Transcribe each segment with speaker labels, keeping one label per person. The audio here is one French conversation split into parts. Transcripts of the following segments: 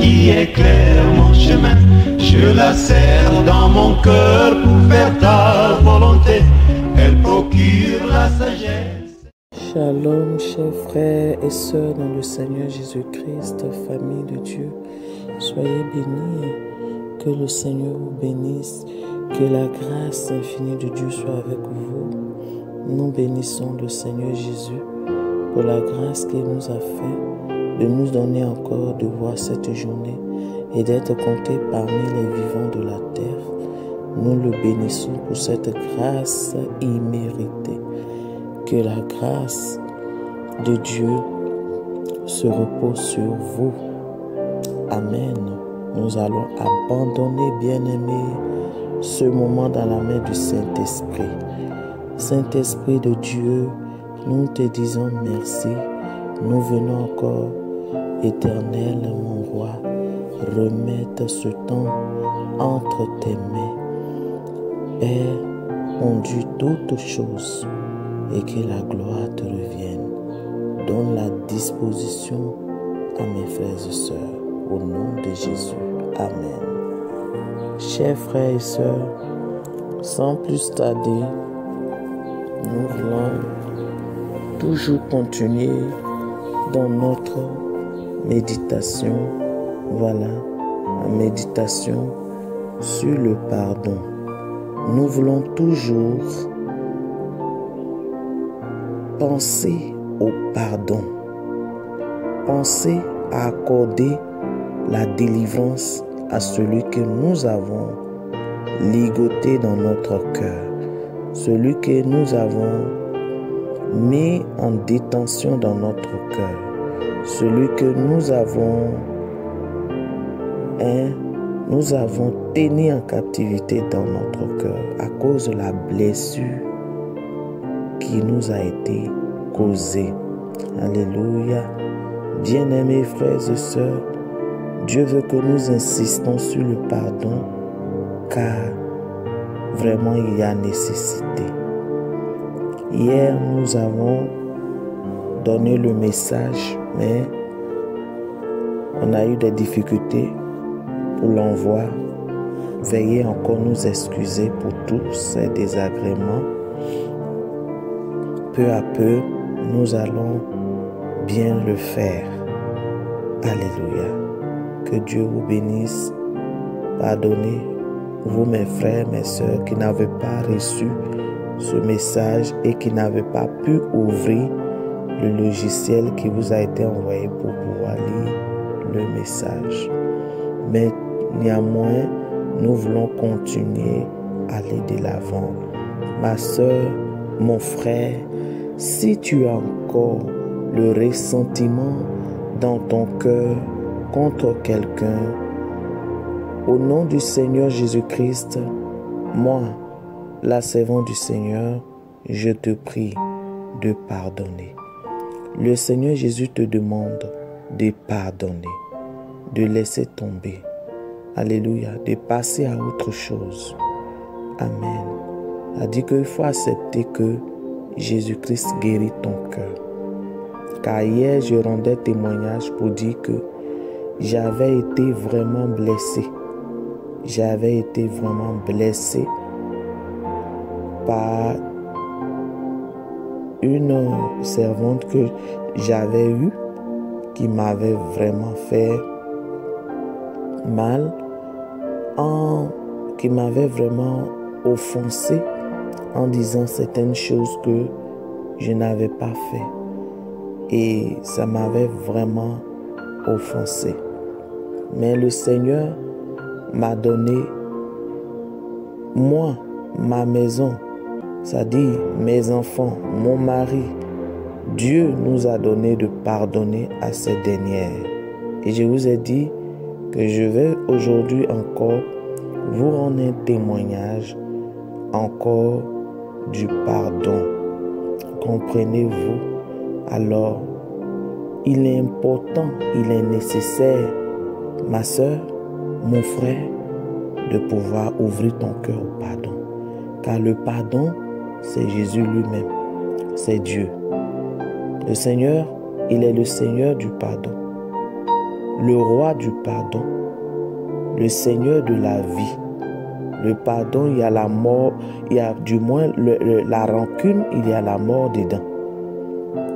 Speaker 1: qui éclaire mon chemin. Je la serre dans mon cœur pour faire ta volonté. Elle procure la sagesse.
Speaker 2: Shalom, chers frères et sœurs dans le Seigneur Jésus-Christ, famille de Dieu. Soyez bénis, que le Seigneur vous bénisse, que la grâce infinie de Dieu soit avec vous. Nous bénissons le Seigneur Jésus pour la grâce qu'il nous a fait de nous donner encore de voir cette journée et d'être comptés parmi les vivants de la terre. Nous le bénissons pour cette grâce imméritée. Que la grâce de Dieu se repose sur vous. Amen. Nous allons abandonner, bien-aimés, ce moment dans la main du Saint-Esprit. Saint-Esprit de Dieu, nous te disons merci. Nous venons encore, Éternel, mon roi, remettre ce temps entre tes mains. Père, conduis toutes choses et que la gloire te revienne. Donne la disposition à mes frères et sœurs. Au nom de Jésus. Amen. Chers frères et sœurs, sans plus tarder, nous voulons toujours continuer dans notre méditation. Voilà, la méditation sur le pardon. Nous voulons toujours penser au pardon. Penser à accorder la délivrance à celui que nous avons ligoté dans notre cœur, celui que nous avons mis en détention dans notre cœur, celui que nous avons tenu en captivité dans notre cœur à cause de la blessure qui nous a été causée. Alléluia. Bien-aimés frères et sœurs, Dieu veut que nous insistons sur le pardon, car vraiment il y a nécessité. Hier, nous avons donné le message, mais on a eu des difficultés pour l'envoi. Veuillez encore nous excuser pour tous ces désagréments. Peu à peu, nous allons bien le faire. Alléluia. Que Dieu vous bénisse. Pardonnez-vous mes frères, mes sœurs qui n'avaient pas reçu ce message et qui n'avaient pas pu ouvrir le logiciel qui vous a été envoyé pour pouvoir lire le message. Mais néanmoins, nous voulons continuer à aller de l'avant. Ma sœur, mon frère, si tu as encore le ressentiment dans ton cœur contre quelqu'un, au nom du Seigneur Jésus-Christ, moi, la servante du Seigneur, je te prie de pardonner. Le Seigneur Jésus te demande de pardonner, de laisser tomber. Alléluia, de passer à autre chose. Amen. A dit qu'il faut accepter que Jésus-Christ guérit ton cœur. Car hier, je rendais témoignage pour dire que j'avais été vraiment blessé. J'avais été vraiment blessé par une servante que j'avais eue qui m'avait vraiment fait mal, qui m'avait vraiment offensé en disant certaines choses que je n'avais pas fait. Et ça m'avait vraiment offensé. Mais le Seigneur m'a donné, moi, ma maison, c'est-à-dire mes enfants, mon mari. Dieu nous a donné de pardonner à ces dernières. Et je vous ai dit que je vais aujourd'hui encore vous rendre un témoignage encore du pardon. Comprenez-vous? Alors, il est important, il est nécessaire, ma soeur, mon frère, de pouvoir ouvrir ton cœur au pardon. Car le pardon, c'est Jésus lui-même, c'est Dieu. Le Seigneur, il est le Seigneur du pardon. le roi du pardon, le Seigneur de la vie. Le pardon, il y a la mort, il y a du moins la rancune, il y a la mort dedans.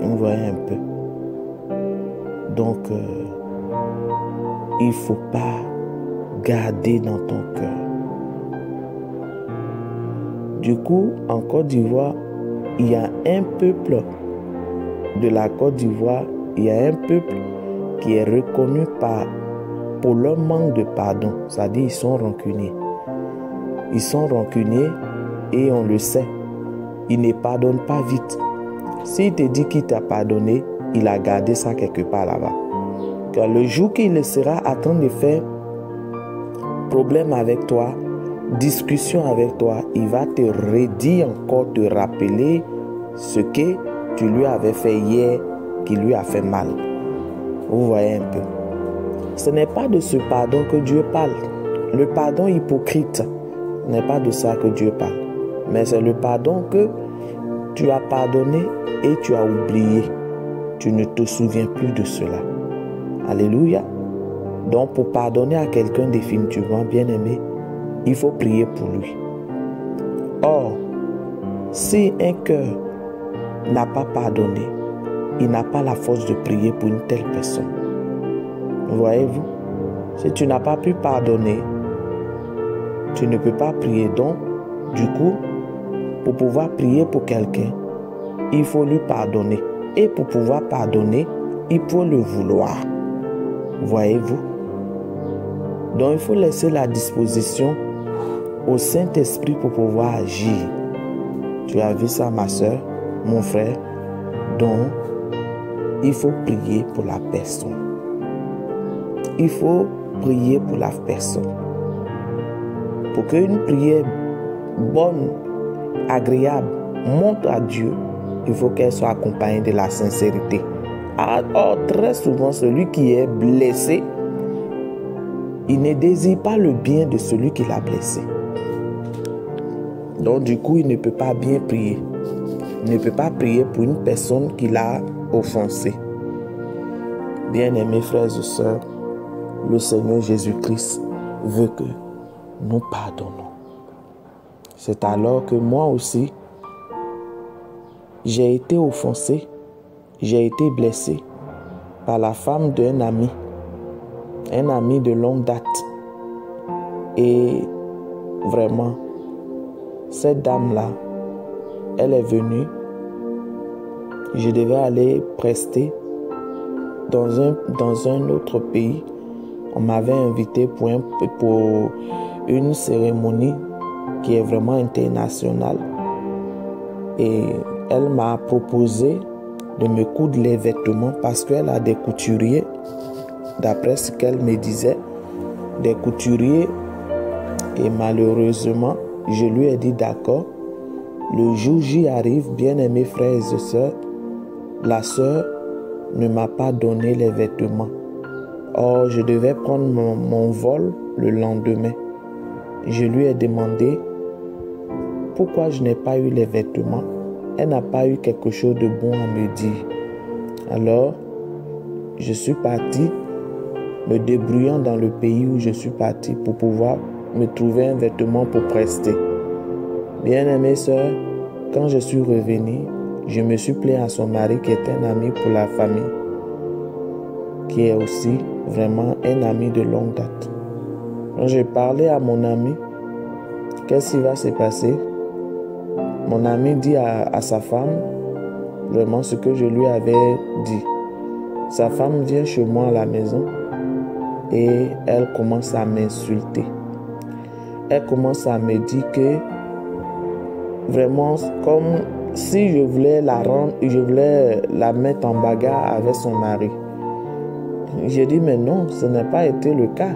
Speaker 2: Vous voyez un peu. Donc, il ne faut pas garder dans ton cœur. Du coup, en Côte d'Ivoire, il y a un peuple de la Côte d'Ivoire, il y a un peuple qui est reconnu pour leur manque de pardon. C'est-à-dire ils sont rancuniers. Ils sont rancuniers et on le sait. Ils ne pardonnent pas vite. S'il te dit qu'il t'a pardonné, il a gardé ça quelque part là-bas. Car le jour qu'il sera en train de faire problème avec toi, discussion avec toi, il va te redire encore, te rappeler ce que tu lui avais fait hier qui lui a fait mal. Vous voyez un peu. Ce n'est pas de ce pardon que Dieu parle. Le pardon hypocrite, ce n'est pas de ça que Dieu parle. Mais c'est le pardon que tu as pardonné et tu as oublié. Tu ne te souviens plus de cela. Alléluia. Donc pour pardonner à quelqu'un définitivement, bien-aimé, il faut prier pour lui. Or, si un cœur n'a pas pardonné, il n'a pas la force de prier pour une telle personne. Voyez-vous? Si tu n'as pas pu pardonner, tu ne peux pas prier. Donc, du coup, pour pouvoir prier pour quelqu'un, il faut lui pardonner. Et pour pouvoir pardonner, il faut le vouloir. Voyez-vous? Donc, il faut laisser la disposition au Saint-Esprit pour pouvoir agir. Tu as vu ça, ma soeur, mon frère? Donc, il faut prier pour la personne. Il faut prier pour la personne. Pour qu'une prière bonne, agréable, monte à Dieu, il faut qu'elle soit accompagnée de la sincérité. Or, très souvent, celui qui est blessé, il ne désire pas le bien de celui qui l'a blessé. Donc, du coup, il ne peut pas bien prier. Il ne peut pas prier pour une personne qui l'a offensé. Bien-aimés frères et sœurs, le Seigneur Jésus-Christ veut que nous pardonnons. C'est alors que moi aussi, j'ai été offensé, j'ai été blessé par la femme d'un ami de longue date. Et vraiment, cette dame-là, elle est venue, je devais aller prester dans un autre pays. On m'avait invité pour une cérémonie qui est vraiment internationale. Et elle m'a proposé de me coudre les vêtements parce qu'elle a des couturiers, d'après ce qu'elle me disait, des couturiers. Et malheureusement, je lui ai dit d'accord. Le jour j'y arrive, bien-aimés frères et sœurs, la sœur ne m'a pas donné les vêtements. Or, je devais prendre mon vol le lendemain. Je lui ai demandé pourquoi je n'ai pas eu les vêtements. Elle n'a pas eu quelque chose de bon à me dire. Alors, je suis parti, me débrouillant dans le pays où je suis parti pour pouvoir me trouver un vêtement pour prester. Bien-aimée sœur, quand je suis revenu, je me suis plaint à son mari qui est un ami pour la famille, qui est aussi vraiment un ami de longue date. Quand j'ai parlé à mon ami, qu'est-ce qui va se passer? Mon ami dit à sa femme vraiment ce que je lui avais dit. Sa femme vient chez moi à la maison et elle commence à m'insulter. Elle commence à me dire que vraiment comme si je voulais la rendre, je voulais la mettre en bagarre avec son mari. J'ai dit mais non, ce n'a pas été le cas.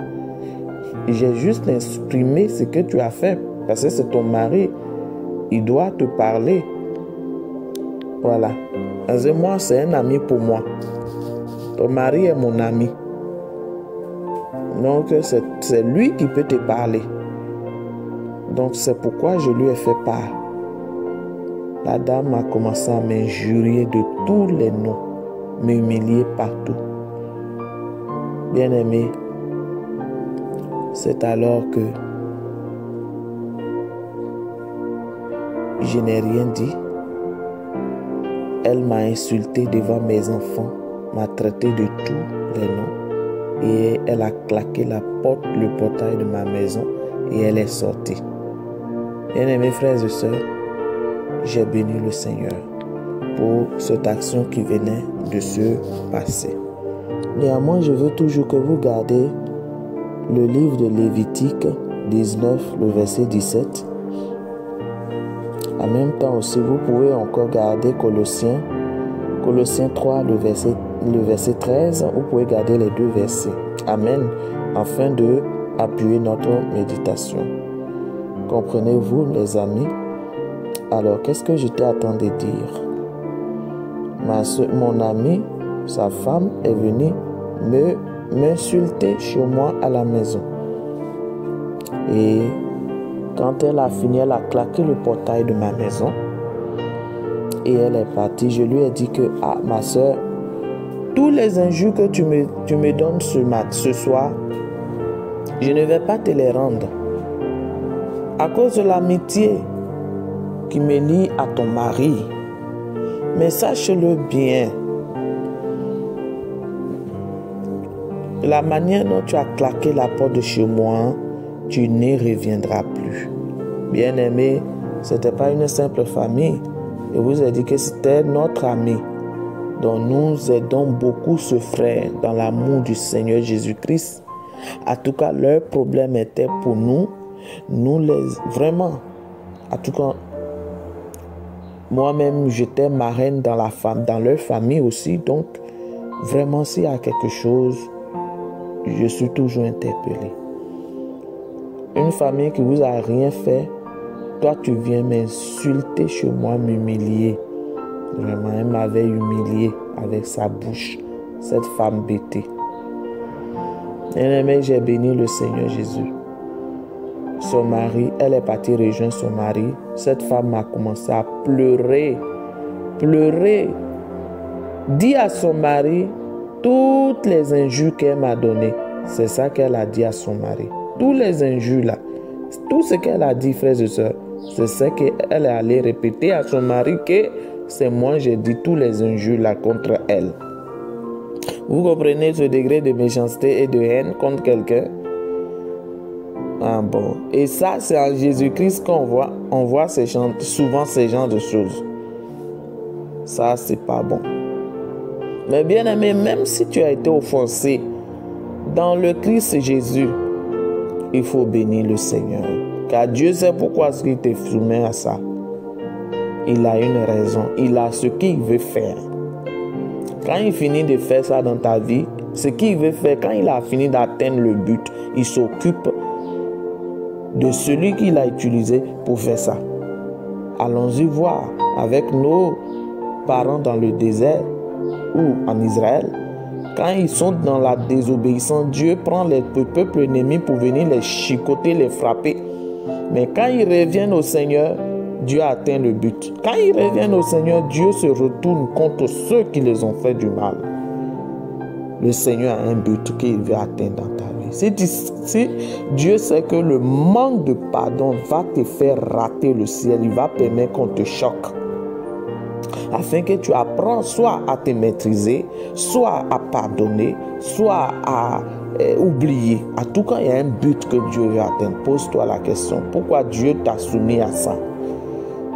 Speaker 2: J'ai juste exprimé ce que tu as fait parce que c'est ton mari. Il doit te parler. Voilà. Parce que moi, c'est un ami pour moi. Ton mari est mon ami. Donc, c'est lui qui peut te parler. Donc, c'est pourquoi je lui ai fait part. La dame a commencé à m'injurier de tous les noms, m'humilier partout. Bien-aimé, c'est alors que je n'ai rien dit. Elle m'a insulté devant mes enfants, m'a traité de tous les noms et elle a claqué le portail de ma maison et elle est sortie. Bien-aimés frères et sœurs, j'ai béni le Seigneur pour cette action qui venait de se passer. Néanmoins, je veux toujours que vous gardiez le livre de Lévitique 19, le verset 17. En même temps aussi, vous pouvez encore garder Colossiens 3, le verset 13. Vous pouvez garder les deux versets. Amen. Afin de appuyer notre méditation. Comprenez-vous, les amis? Alors, qu'est-ce que j'étais en train de dire? Mon ami, sa femme, est venue m'insulter chez moi à la maison. Et quand elle a fini, elle a claqué le portail de ma maison. Et elle est partie. Je lui ai dit que, ma soeur, tous les injures que tu me donnes ce soir, je ne vais pas te les rendre. À cause de l'amitié qui me lie à ton mari. Mais sache-le bien, la manière dont tu as claqué la porte de chez moi, tu n'y reviendras plus. Bien-aimé, ce n'était pas une simple famille. Je vous ai dit que c'était notre ami. Donc nous aidons beaucoup ce frère dans l'amour du Seigneur Jésus-Christ. En tout cas, leur problème était pour nous. Vraiment, en tout cas, moi-même, j'étais marraine dans leur famille aussi. Donc, vraiment, s'il y a quelque chose, je suis toujours interpellé. Une famille qui vous a rien fait, toi, tu viens m'insulter chez moi, m'humilier. Vraiment, elle m'avait humilié avec sa bouche, cette femme bêtée. Bien-aimé, j'ai béni le Seigneur Jésus. Son mari, elle est partie rejoindre son mari. Cette femme a commencé à pleurer. Dit à son mari toutes les injures qu'elle m'a données. C'est ça qu'elle a dit à son mari. Tous les injures là. Tout ce qu'elle a dit, frères et sœurs, c'est ce qu'elle est allée répéter à son mari que c'est moi, j'ai dit tous les injures là contre elle. Vous comprenez ce degré de méchanceté et de haine contre quelqu'un? Bon. Et ça, c'est en Jésus-Christ qu'on voit. On voit souvent ces genres de choses. Ça, c'est pas bon. Mais bien aimé, même si tu as été offensé dans le Christ Jésus, il faut bénir le Seigneur. Car Dieu sait pourquoi il te soumet à ça. Il a une raison. Il a ce qu'il veut faire. Quand il finit de faire ça dans ta vie, ce qu'il veut faire, quand il a fini d'atteindre le but, il s'occupe de celui qu'il a utilisé pour faire ça. Allons-y voir avec nos parents dans le désert ou en Israël. Quand ils sont dans la désobéissance, Dieu prend les peuples ennemis pour venir les chicoter, les frapper. Mais quand ils reviennent au Seigneur, Dieu a atteint le but. Quand ils reviennent au Seigneur, Dieu se retourne contre ceux qui les ont fait du mal. Le Seigneur a un but qu'il veut atteindre dans ta vie. Si Dieu sait que le manque de pardon va te faire rater le ciel, il va permettre qu'on te choque. Afin que tu apprennes soit à te maîtriser, soit à pardonner, soit à oublier. En tout cas, il y a un but que Dieu veut atteindre. Pose-toi la question. Pourquoi Dieu t'a soumis à ça?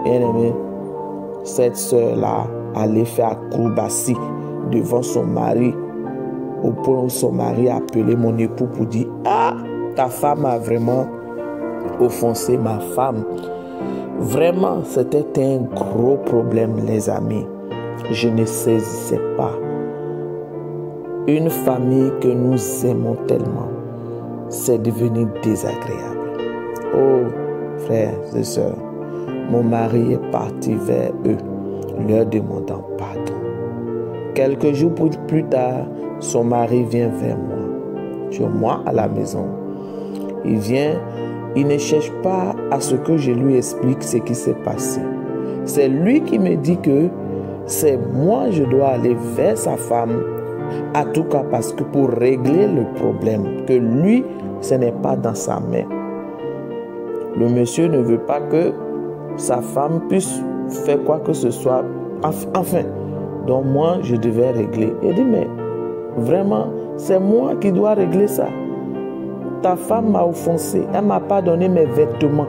Speaker 2: Bien-aimé, cette sœur-là allait faire acrobatie devant son mari. Au point où son mari a appelé mon époux pour dire « Ah, ta femme a vraiment offensé ma femme. » Vraiment, c'était un gros problème, les amis. Je ne saisissais pas. Une famille que nous aimons tellement, c'est devenu désagréable. Oh, frères et sœurs, mon mari est parti vers eux, leur demandant pardon. Quelques jours plus tard, son mari vient vers moi, chez moi à la maison. Il vient, il ne cherche pas à ce que je lui explique ce qui s'est passé. C'est lui qui me dit que c'est moi, je dois aller vers sa femme En tout cas, parce que pour régler le problème, que lui, ce n'est pas dans sa main. Le monsieur ne veut pas que sa femme puisse faire quoi que ce soit. Enfin, donc moi, je devais régler. Il dit, mais vraiment, c'est moi qui dois régler ça. Ta femme m'a offensé. Elle ne m'a pas donné mes vêtements.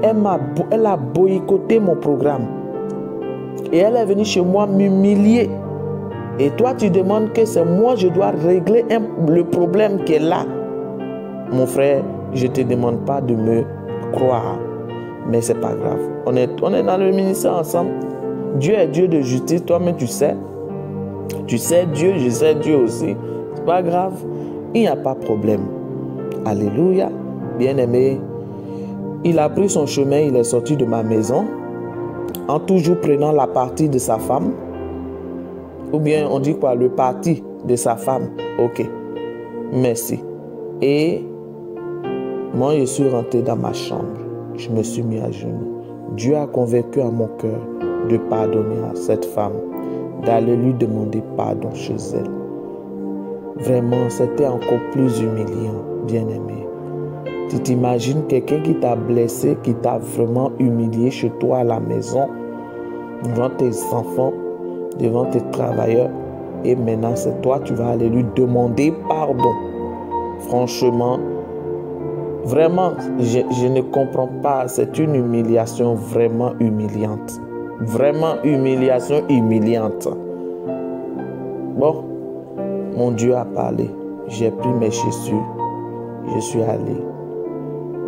Speaker 2: Elle a boycotté mon programme. Et elle est venue chez moi m'humilier. Et toi, tu demandes que c'est moi, je dois régler le problème qui est là. Mon frère, je ne te demande pas de me croire. Mais ce n'est pas grave. On est dans le ministère ensemble. Dieu est Dieu de justice. Toi-même, tu sais. Tu sais Dieu, je sais Dieu aussi. Ce n'est pas grave. Il n'y a pas de problème. Alléluia. Bien-aimé, il a pris son chemin, il est sorti de ma maison en toujours prenant la partie de sa femme. Ou bien on dit quoi? Le parti de sa femme. Ok. Merci. Et moi, je suis rentré dans ma chambre. Je me suis mis à genoux. Dieu a convaincu à mon cœur de pardonner à cette femme, d'aller lui demander pardon chez elle. Vraiment, c'était encore plus humiliant, bien-aimé. Tu t'imagines quelqu'un qui t'a blessé, qui t'a vraiment humilié chez toi à la maison, devant tes enfants, devant tes travailleurs, et maintenant c'est toi, tu vas aller lui demander pardon. Franchement, vraiment, je ne comprends pas. C'est une humiliation vraiment humiliante. Vraiment humiliation humiliante. Bon, mon Dieu a parlé. J'ai pris mes chaussures. Je suis allé.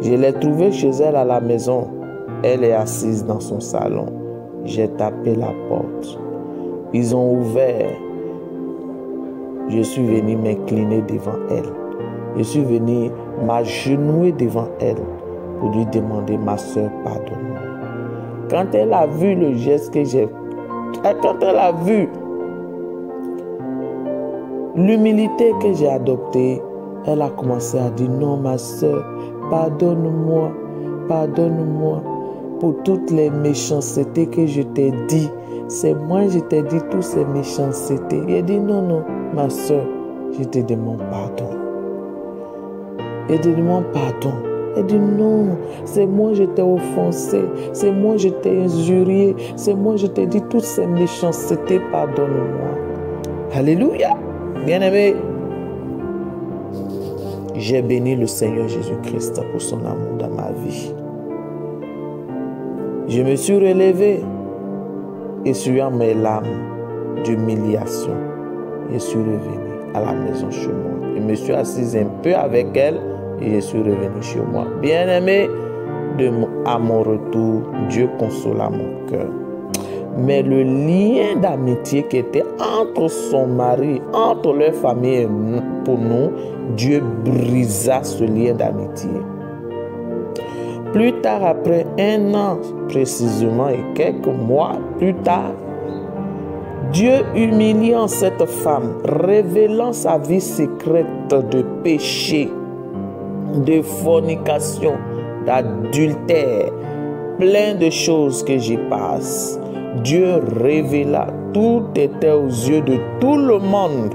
Speaker 2: Je l'ai trouvée chez elle à la maison. Elle est assise dans son salon. J'ai tapé la porte. Ils ont ouvert. Je suis venu m'incliner devant elle. Je suis venu m'agenouiller devant elle pour lui demander, ma soeur, pardonne-moi. Quand elle a vu le geste que j'ai, quand elle a vu l'humilité que j'ai adoptée, elle a commencé à dire, non, ma soeur, pardonne-moi, pardonne-moi pour toutes les méchancetés que je t'ai dit. C'est moi, je t'ai dit toutes ces méchancetés. Il a dit, non, non, ma soeur, je te demande pardon. Elle te demande pardon. Elle dit non, c'est moi je t'ai offensé, c'est moi je t'ai injurié, c'est moi je t'ai dit toutes ces méchancetés, pardonne-moi. Alléluia. Bien-aimé, j'ai béni le Seigneur Jésus-Christ pour son amour dans ma vie. Je me suis relevé, essuyant mes larmes d'humiliation. Je suis revenu à la maison chez moi. Je me suis assis un peu avec elle et je suis revenu chez moi. Bien-aimé, à mon retour, Dieu consola mon cœur. Mais le lien d'amitié qui était entre son mari, entre leur famille et pour nous, Dieu brisa ce lien d'amitié. Plus tard, après 1 an précisément et quelques mois plus tard, Dieu humiliant cette femme, révélant sa vie secrète de péché, de fornication, d'adultère, plein de choses que j'y passe. Dieu révéla, tout était aux yeux de tout le monde.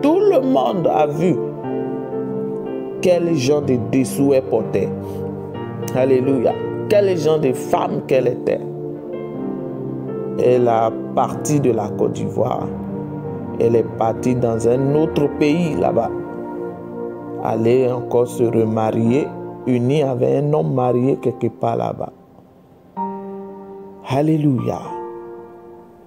Speaker 2: Tout le monde a vu quel genre de dessous elle portait. Alléluia. Quel genre de femme qu'elle était. Elle a parti de la Côte d'Ivoire. Elle est partie dans un autre pays là-bas. Aller encore se remarier, unie avec un homme marié quelque part là-bas. Alléluia.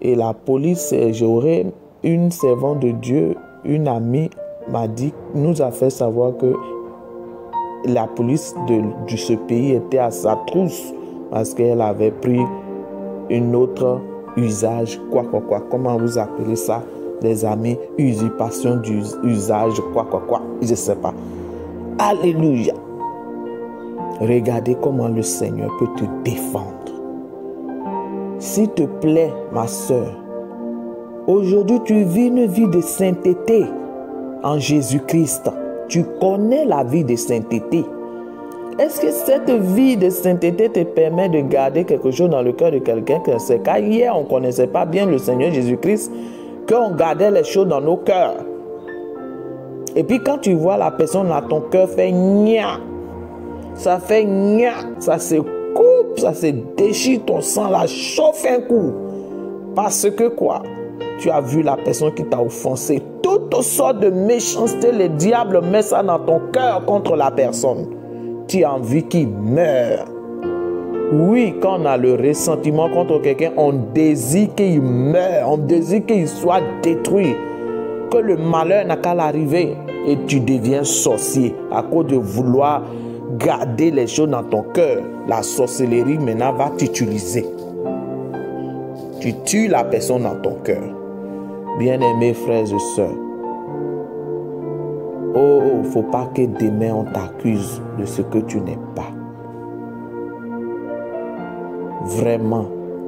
Speaker 2: Et la police, j'aurais une servante de Dieu, une amie, m'a dit, nous a fait savoir que la police de ce pays était à sa trousse parce qu'elle avait pris une autre usage, quoi, comment vous appelez ça, les amis, usurpation d'usage, quoi, je ne sais pas. Alléluia. Regardez comment le Seigneur peut te défendre. S'il te plaît, ma soeur, aujourd'hui tu vis une vie de sainteté en Jésus-Christ. Tu connais la vie de sainteté. Est-ce que cette vie de sainteté te permet de garder quelque chose dans le cœur de quelqu'un? C'est qu'hier, on ne connaissait pas bien le Seigneur Jésus-Christ. qu'on gardait les choses dans nos cœurs. Et puis quand tu vois la personne là, ton cœur fait gna. Ça fait gna. Ça se coupe, ça se déchire, ton sang là chauffe un coup. Parce que quoi? Tu as vu la personne qui t'a offensé. Toutes sortes de méchanceté, le diable met ça dans ton cœur contre la personne. Tu as envie qu'il meure. Oui, quand on a le ressentiment contre quelqu'un, on désire qu'il meure, on désire qu'il soit détruit, que le malheur n'a qu'à l'arriver. Et tu deviens sorcier à cause de vouloir garder les choses dans ton cœur. La sorcellerie maintenant va t'utiliser. Tu tues la personne dans ton cœur. Bien-aimés frères et sœurs, oh, faut pas que demain on t'accuse de ce que tu n'es pas. Vraiment,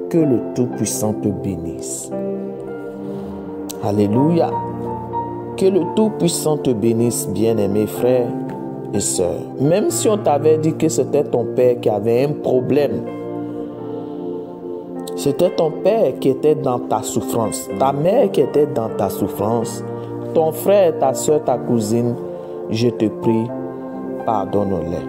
Speaker 2: que le Tout-Puissant te bénisse. Alléluia. Que le Tout-Puissant te bénisse, bien-aimés frères et sœurs. Même si on t'avait dit que c'était ton père qui avait un problème, c'était ton père qui était dans ta souffrance, ta mère qui était dans ta souffrance, ton frère, ta soeur, ta cousine, je te prie, pardonne-les.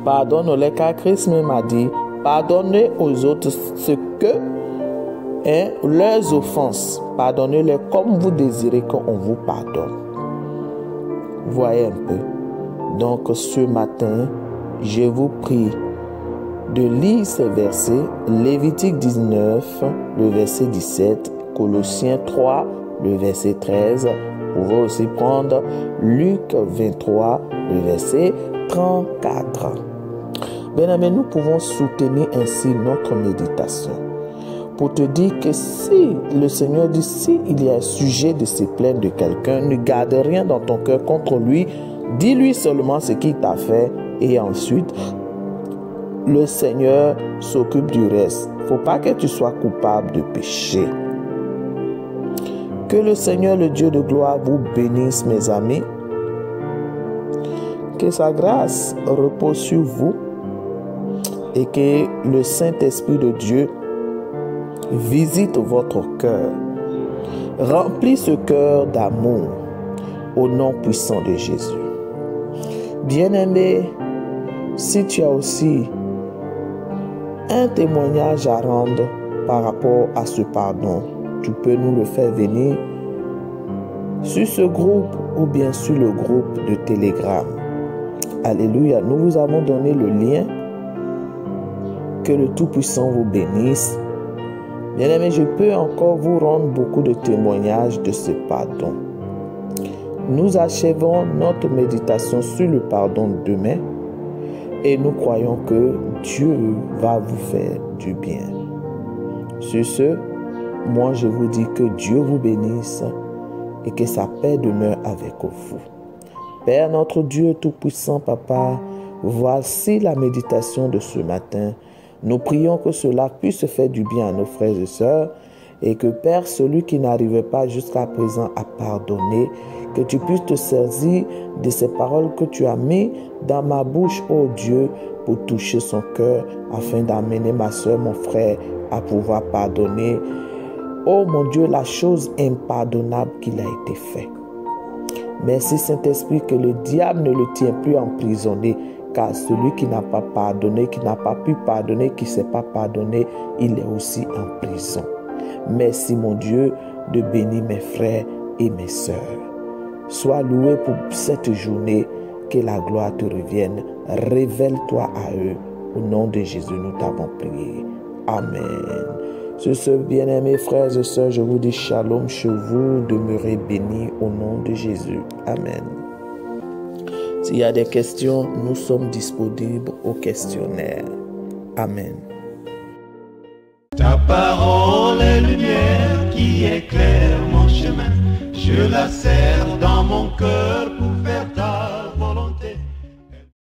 Speaker 2: Pardonne-les, car Christ même a dit, pardonnez aux autres ce que leurs offenses, pardonnez-les comme vous désirez qu'on vous pardonne. Voyez un peu. Donc ce matin, je vous prie de lire ces versets, Lévitique 19, le verset 17, Colossiens 3, le verset 13. Vous pouvez aussi prendre Luc 23, le verset 34. Bien-aimés, nous pouvons soutenir ainsi notre méditation. Pour te dire que si le Seigneur dit, si il y a un sujet de se plaindre de quelqu'un, ne garde rien dans ton cœur contre lui, dis-lui seulement ce qu'il t'a fait et ensuite, le Seigneur s'occupe du reste. Il ne faut pas que tu sois coupable de péché. Que le Seigneur, le Dieu de gloire, vous bénisse, mes amis. Que sa grâce repose sur vous et que le Saint-Esprit de Dieu visite votre cœur. Remplis ce cœur d'amour au nom puissant de Jésus. Bien-aimé, si tu as aussi un témoignage à rendre par rapport à ce pardon, tu peux nous le faire venir sur ce groupe ou bien sur le groupe de Telegram. Alléluia, nous vous avons donné le lien. Que le Tout-Puissant vous bénisse. Bien-aimés, je peux encore vous rendre beaucoup de témoignages de ce pardon. Nous achevons notre méditation sur le pardon demain. Et nous croyons que Dieu va vous faire du bien. Sur ce, moi je vous dis que Dieu vous bénisse et que sa paix demeure avec vous. Père notre Dieu Tout-Puissant, Papa, voici la méditation de ce matin. Nous prions que cela puisse faire du bien à nos frères et sœurs et que Père, celui qui n'arrivait pas jusqu'à présent à pardonner, que tu puisses te saisir de ces paroles que tu as mises dans ma bouche, ô Dieu, pour toucher son cœur, afin d'amener ma soeur, mon frère, à pouvoir pardonner. Oh mon Dieu, la chose impardonnable qu'il a été fait. Merci Saint-Esprit que le diable ne le tient plus emprisonné, car celui qui n'a pas pardonné, qui n'a pas pu pardonner, qui ne s'est pas pardonné, il est aussi en prison. Merci mon Dieu de bénir mes frères et mes sœurs. Sois loué pour cette journée, que la gloire te revienne. Révèle-toi à eux. Au nom de Jésus, nous t'avons prié. Amen. Sur ce, bien-aimés frères et sœurs, je vous dis shalom chez vous, demeurez bénis au nom de Jésus. Amen. S'il y a des questions, nous sommes disponibles au questionnaire. Amen.
Speaker 1: Ta parole est lumière qui éclaire mon chemin. Je la serre dans mon cœur.